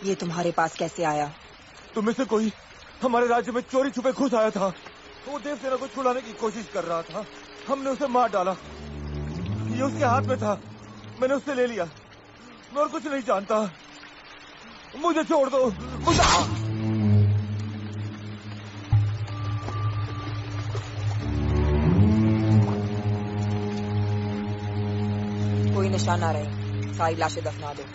ये तुम्हारे पास कैसे आया? तुम में से कोई हमारे राज्य में चोरी छुपे घुस आया था। वो देवसेना को छुड़ाने की कोशिश कर रहा था। हमने उसे मार डाला। ये उसके हाथ में था, मैंने उससे ले लिया। मैं और कुछ नहीं जानता। मुझे छोड़ दो। कोई निशान ना रहे, सारी लाशें दफना दो।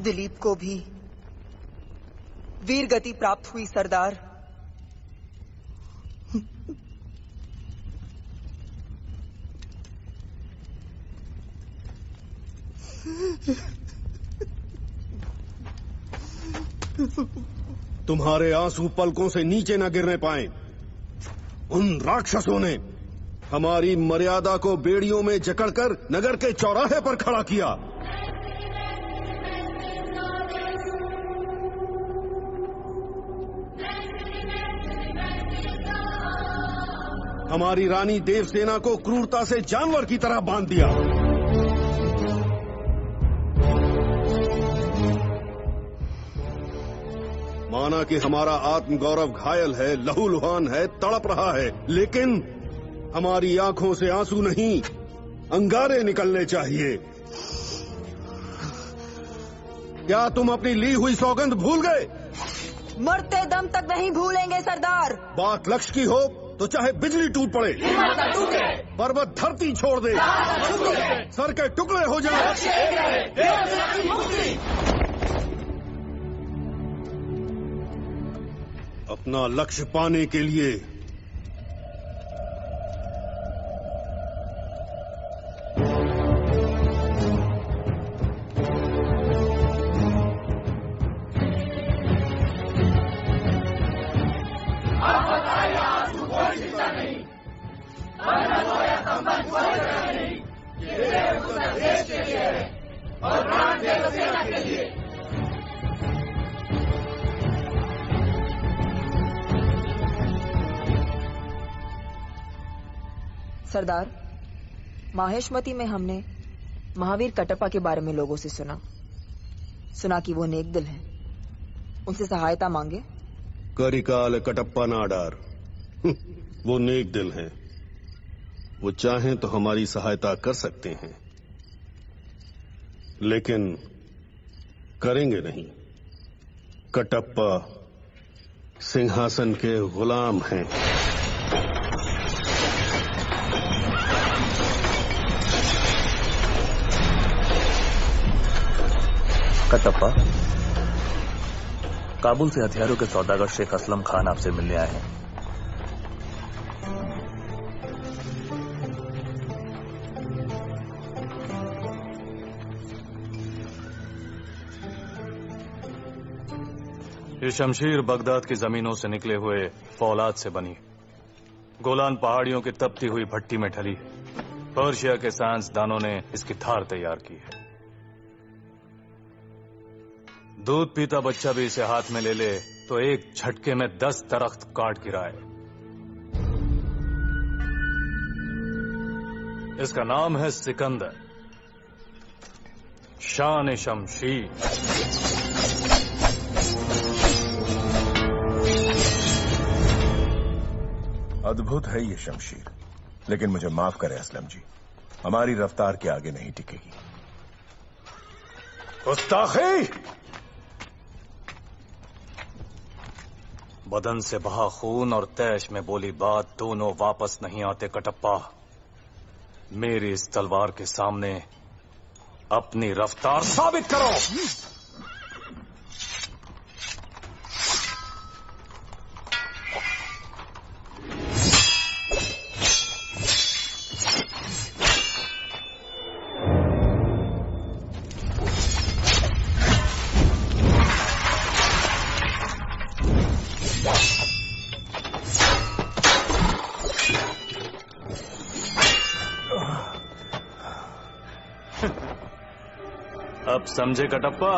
दिलीप को भी वीर गति प्राप्त हुई सरदार। तुम्हारे आंसू पलकों से नीचे न गिरने पाए। उन राक्षसों ने हमारी मर्यादा को बेड़ियों में जकड़कर नगर के चौराहे पर खड़ा किया। हमारी रानी देवसेना को क्रूरता से जानवर की तरह बांध दिया। माना कि हमारा आत्मगौरव घायल है, लहूलुहान है, तड़प रहा है, लेकिन हमारी आंखों से आंसू नहीं, अंगारे निकलने चाहिए। क्या तुम अपनी ली हुई सौगंध भूल गए? मरते दम तक नहीं भूलेंगे सरदार। बात लक्ष्य की हो तो चाहे बिजली टूट पड़े, पर्वत धरती छोड़ दे, सर के टुकड़े हो जाए, अपना लक्ष्य पाने के लिए सरदार, माहेशमती में हमने महावीर कटप्पा के बारे में लोगों से सुना कि वो नेक दिल हैं। उनसे सहायता मांगे। करिकाल कटप्पा नाडार, वो नेक दिल हैं। वो चाहें तो हमारी सहायता कर सकते हैं, लेकिन करेंगे नहीं। कटप्पा सिंहासन के गुलाम हैं। कटप्पा, काबुल से हथियारों के सौदागर शेख असलम खान आपसे मिलने आए हैं। ये शमशीर बगदाद की जमीनों से निकले हुए फौलाद से बनी, गोलान पहाड़ियों की तपती हुई भट्टी में ढली। पर्शिया के साइंसदानों ने इसकी धार तैयार की है। दूध पीता बच्चा भी इसे हाथ में ले ले तो एक झटके में 10 दरख्त काट गिराए। इसका नाम है सिकंदर, शान शमशीर। अद्भुत है ये शमशीर, लेकिन मुझे माफ करें असलम जी, हमारी रफ्तार के आगे नहीं टिकेगी। गुस्ताखी! बदन से बहा खून और तैश में बोली बात दोनों वापस नहीं आते कटप्पा। मेरी इस तलवार के सामने अपनी रफ्तार साबित करो। अब समझे कटप्पा?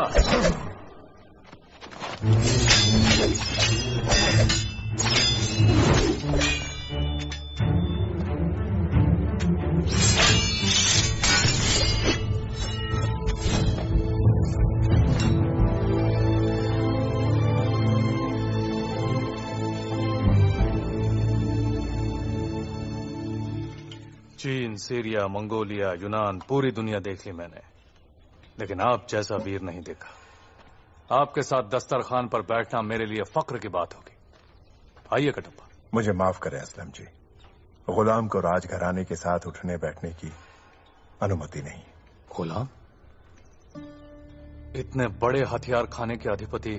चीन, सीरिया, मंगोलिया, यूनान, पूरी दुनिया देख ली मैंने, लेकिन आप जैसा वीर नहीं देखा। आपके साथ दस्तरखान पर बैठना मेरे लिए फक्र की बात होगी। आइए कटप्पा। मुझे माफ करें असलम जी, गुलाम को राजघराने के साथ उठने बैठने की अनुमति नहीं। गुलाम? इतने बड़े हथियार खाने के अधिपति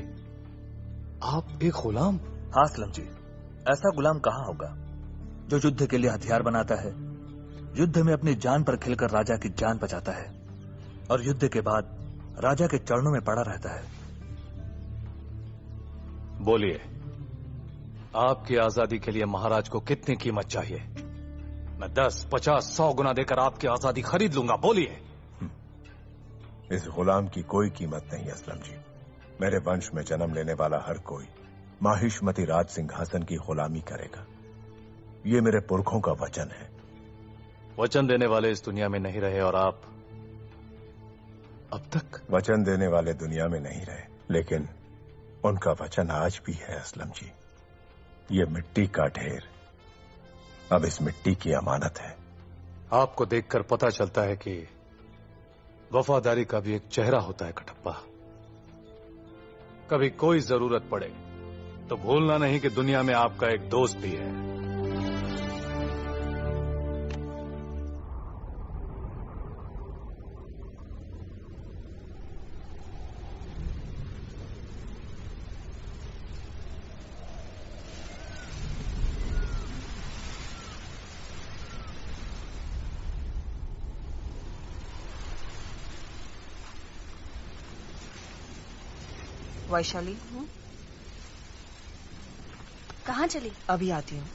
आप एक गुलाम? हाँ असलम जी, ऐसा गुलाम कहाँ होगा जो युद्ध के लिए हथियार बनाता है, युद्ध में अपनी जान पर खिलकर राजा की जान बचाता है और युद्ध के बाद राजा के चरणों में पड़ा रहता है। बोलिए, आपकी आजादी के लिए महाराज को कितनी कीमत चाहिए? मैं 10, 50, 100 गुना देकर आपकी आजादी खरीद लूंगा। बोलिए। इस गुलाम की कोई कीमत नहीं असलम जी। मेरे वंश में जन्म लेने वाला हर कोई माहिष्मती राज सिंहासन की गुलामी करेगा। ये मेरे पुरखों का वचन है। वचन देने वाले इस दुनिया में नहीं रहे और आप अब तक वचन देने वाले दुनिया में नहीं रहे, लेकिन उनका वचन आज भी है असलम जी। ये मिट्टी का ढेर अब इस मिट्टी की अमानत है। आपको देखकर पता चलता है कि वफादारी का भी एक चेहरा होता है कटप्पा। कभी कोई जरूरत पड़े तो भूलना नहीं कि दुनिया में आपका एक दोस्त भी है। वैशाली, कहाँ चली? अभी आती हूँ।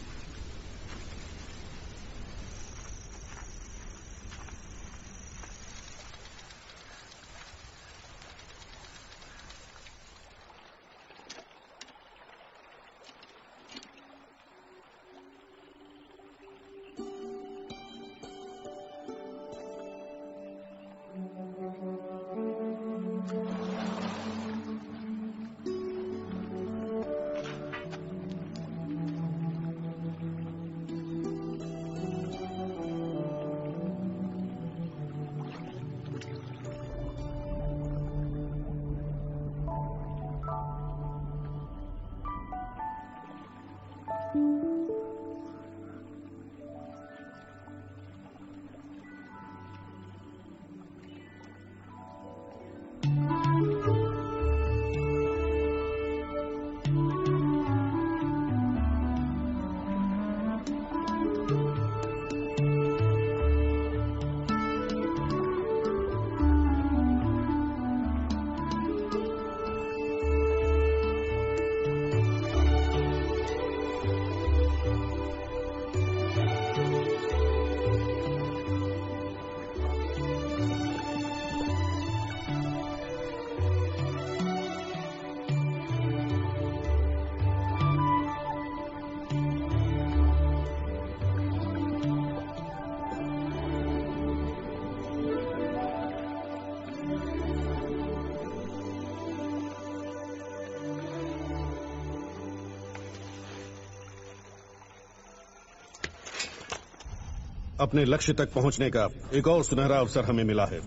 अपने लक्ष्य तक पहुंचने का एक और सुनहरा अवसर हमें मिला है।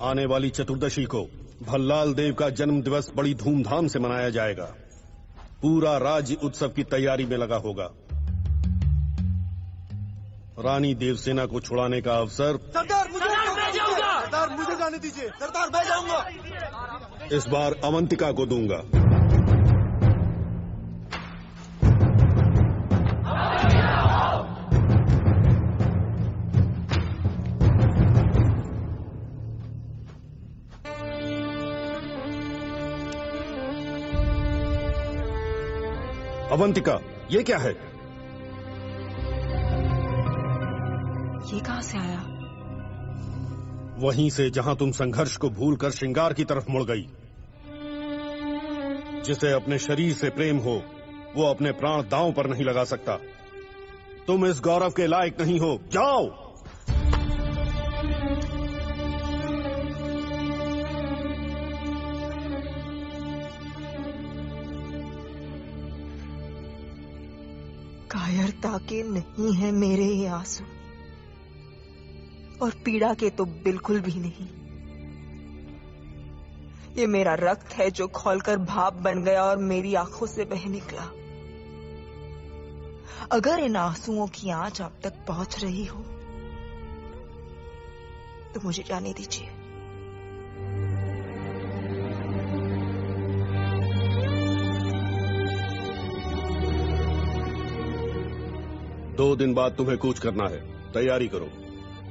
आने वाली चतुर्दशी को भल्लाल देव का जन्म दिवस बड़ी धूमधाम से मनाया जाएगा। पूरा राज्य उत्सव की तैयारी में लगा होगा। रानी देवसेना को छुड़ाने का अवसर। सरदार मुझे जाने दीजिए। सरदार मैं जाऊंगा। इस बार अवंतिका को दूंगा। अवंतिका, ये क्या है? ये कहां से आया? वहीं से जहां तुम संघर्ष को भूलकर श्रृंगार की तरफ मुड़ गई। जिसे अपने शरीर से प्रेम हो वो अपने प्राण दांव पर नहीं लगा सकता। तुम इस गौरव के लायक नहीं हो। जाओ। कायरता के नहीं है मेरे ये आंसू, और पीड़ा के तो बिल्कुल भी नहीं। ये मेरा रक्त है जो खौलकर भाप बन गया और मेरी आंखों से बह निकला। अगर इन आंसुओं की आंच आप तक पहुंच रही हो तो मुझे जाने दीजिए। दो दिन बाद तुम्हें कूच करना है। तैयारी करो।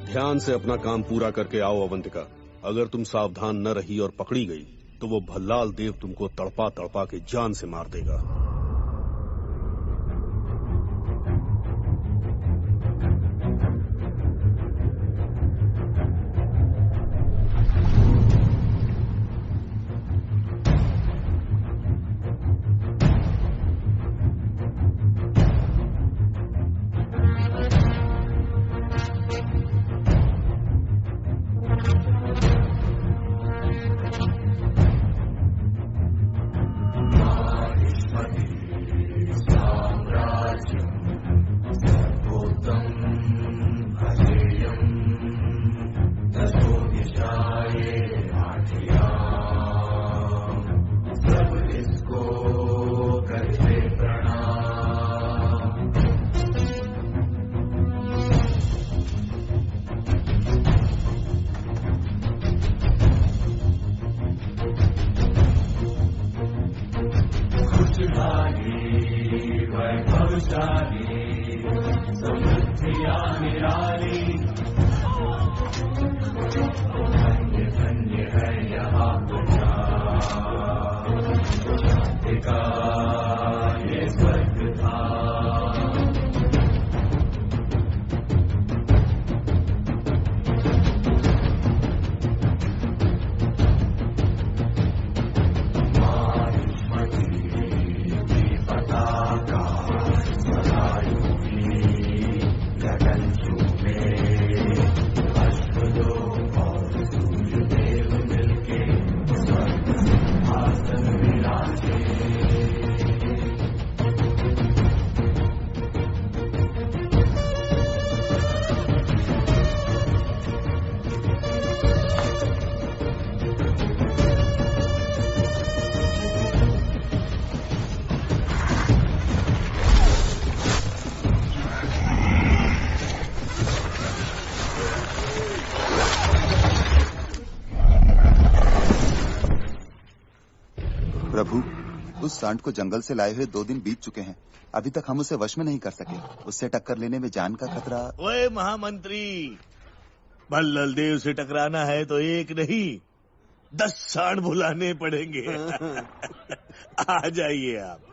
ध्यान से अपना काम पूरा करके आओ अवंतिका। अगर तुम सावधान न रही और पकड़ी गई तो वो भल्लाल देव तुमको तड़पा तड़पा के जान से मार देगा। प्रभु, उस सांड को जंगल से लाए हुए 2 दिन बीत चुके हैं। अभी तक हम उसे वश में नहीं कर सके। उससे टक्कर लेने में जान का खतरा। ओए महामंत्री, भल्लाल देव से टकराना है तो एक नहीं 10 सांड बुलाने पड़ेंगे। आ जाइए आप।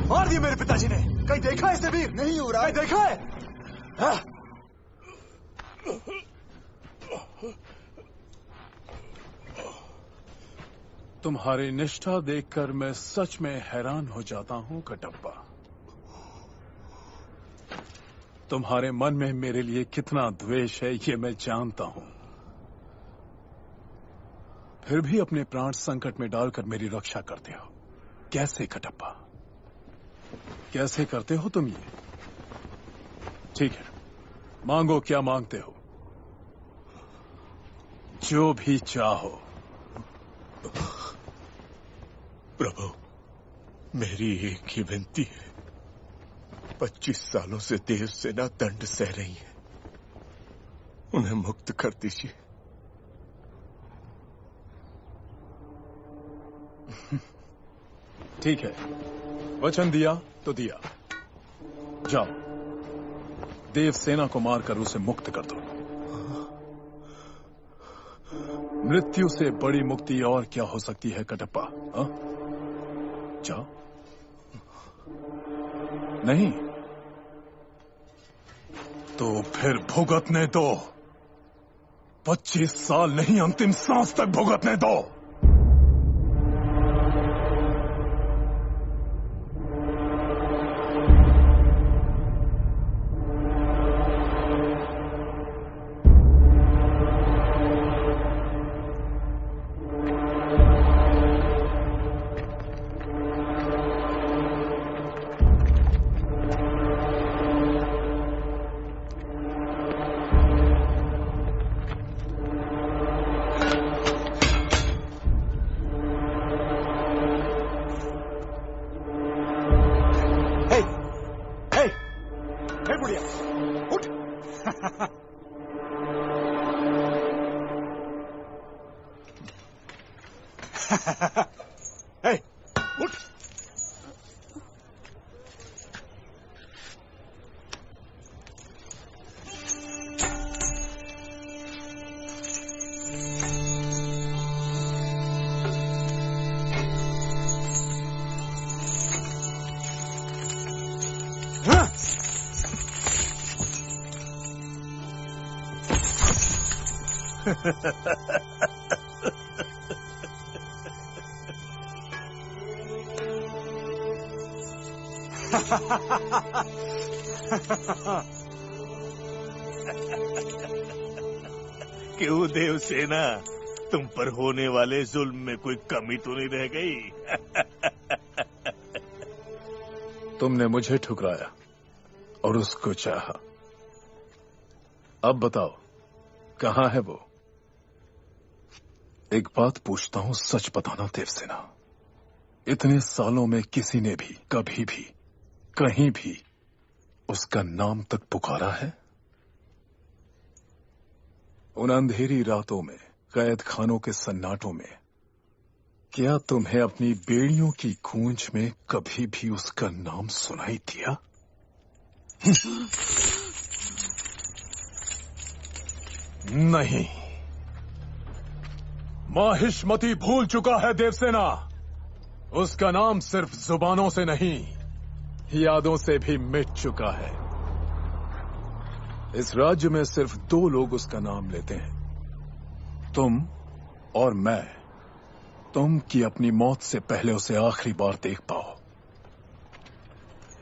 मार दिए मेरे पिताजी ने। कहीं देखा है इसे वीर? नहीं हो रहा है। देखा है? हाँ? तुम्हारी निष्ठा देखकर मैं सच में हैरान हो जाता हूं कटप्पा। तुम्हारे मन में मेरे लिए कितना द्वेष है ये मैं जानता हूं, फिर भी अपने प्राण संकट में डालकर मेरी रक्षा करते हो। कैसे कटप्पा, कैसे करते हो तुम ये? ठीक है, मांगो, क्या मांगते हो? जो भी चाहो। प्रभु, मेरी एक ही विनती है। 25 सालों से देव सेना दंड सह रही है, उन्हें मुक्त कर दीजिए। ठीक है, वचन दिया तो दिया। जाओ, देव सेना को मारकर उसे मुक्त कर दो। मृत्यु से बड़ी मुक्ति और क्या हो सकती है कटप्पा? जाओ। नहीं तो फिर भुगतने दो। 25 साल नहीं, अंतिम सांस तक भुगतने दो। क्यों देव सेना, तुम पर होने वाले जुल्म में कोई कमी तो नहीं रह गई? तुमने मुझे ठुकराया और उसको चाहा। अब बताओ, कहां है वो? एक बात पूछता हूं, सच बताना देवसेना। इतने सालों में किसी ने भी कभी भी कहीं भी उसका नाम तक पुकारा है? उन अंधेरी रातों में, कैद खानों के सन्नाटों में, क्या तुम्हें अपनी बेड़ियों की गूंज में कभी भी उसका नाम सुनाई दिया? नहीं। माहिष्मति भूल चुका है देवसेना। उसका नाम सिर्फ जुबानों से नहीं, यादों से भी मिट चुका है। इस राज्य में सिर्फ 2 लोग उसका नाम लेते हैं, तुम और मैं। तुम कि अपनी मौत से पहले उसे आखिरी बार देख पाओ,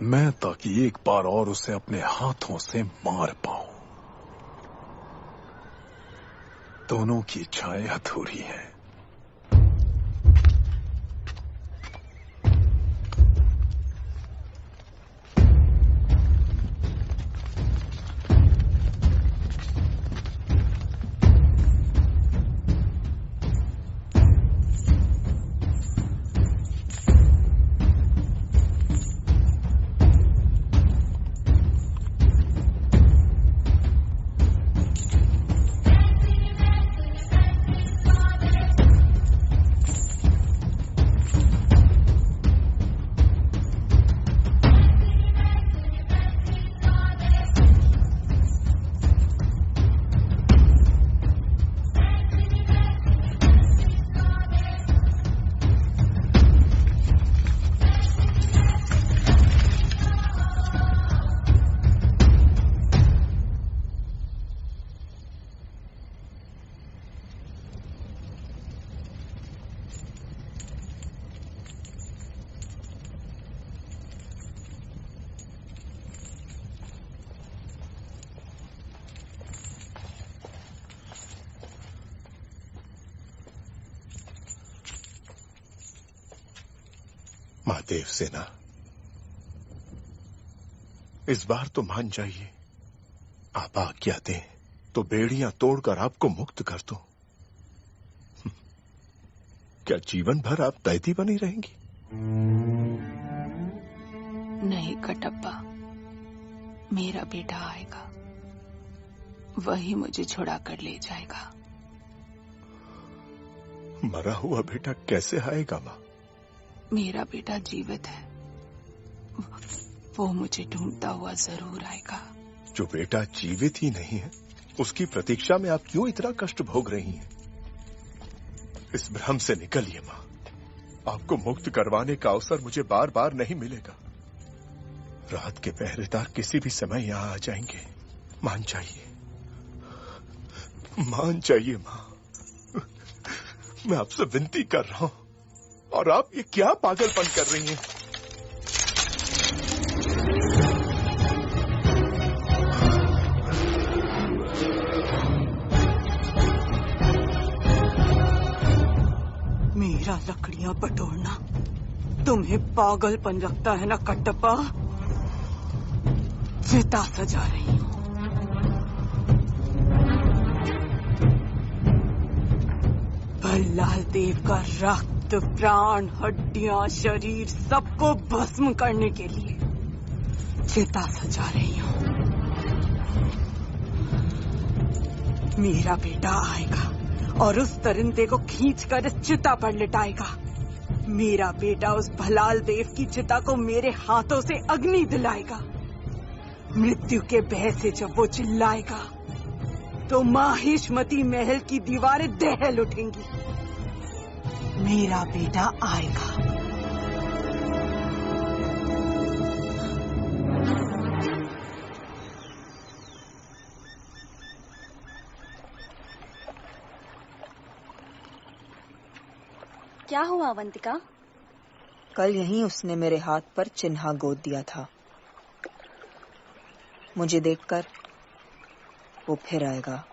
मैं ताकि एक बार और उसे अपने हाथों से मार पाऊं। दोनों की इच्छाएं अधूरी हैं। महादेव सेना, इस बार तो मान जाइए। आप आज्ञा दें तो बेड़ियां तोड़कर आपको मुक्त कर दूं। क्या जीवन भर आप दैती बनी रहेंगी? नहीं कटप्पा, मेरा बेटा आएगा, वही मुझे छुड़ा कर ले जाएगा। मरा हुआ बेटा कैसे आएगा मां? मेरा बेटा जीवित है, वो मुझे ढूंढता हुआ जरूर आएगा। जो बेटा जीवित ही नहीं है, उसकी प्रतीक्षा में आप क्यों इतना कष्ट भोग रही हैं? इस भ्रम से निकलिए मां। आपको मुक्त करवाने का अवसर मुझे बार बार नहीं मिलेगा। रात के पहरेदार किसी भी समय यहां आ जाएंगे। मान जाइए, मान जाइए मां। मैं आपसे विनती कर रहा हूं, और आप ये क्या पागलपन कर रही हैं? मेरा लकड़ियां बटोरना तुम्हें पागलपन लगता है ना कटप्पा? चिता सजा रही हूं। भल्लाल देव का रक्त, प्राण, हड्डियां, शरीर सबको भस्म करने के लिए चिता सजा रही हूं। मेरा बेटा आएगा और उस दरिंदे को खींचकर इस चिता पर लिटाएगा। मेरा बेटा उस भलाल देव की चिता को मेरे हाथों से अग्नि दिलाएगा। मृत्यु के भय से जब वो चिल्लाएगा तो माहिष्मती महल की दीवारें दहल उठेंगी। मेरा बेटा आएगा। क्या हुआ अवंतिका? कल यहीं उसने मेरे हाथ पर चिन्हा गोद दिया था। मुझे देखकर वो फिर आएगा।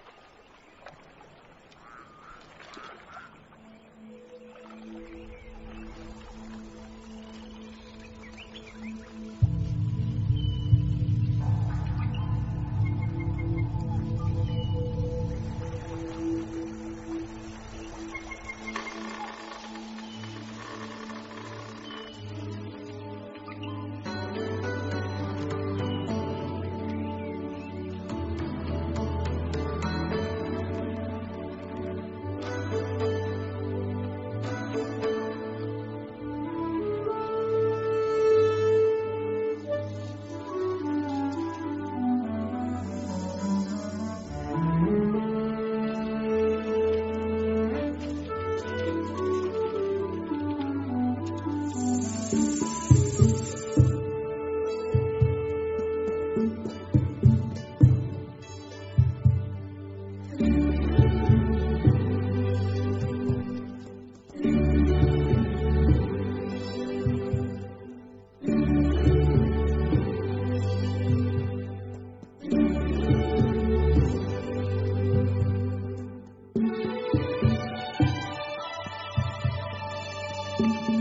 है।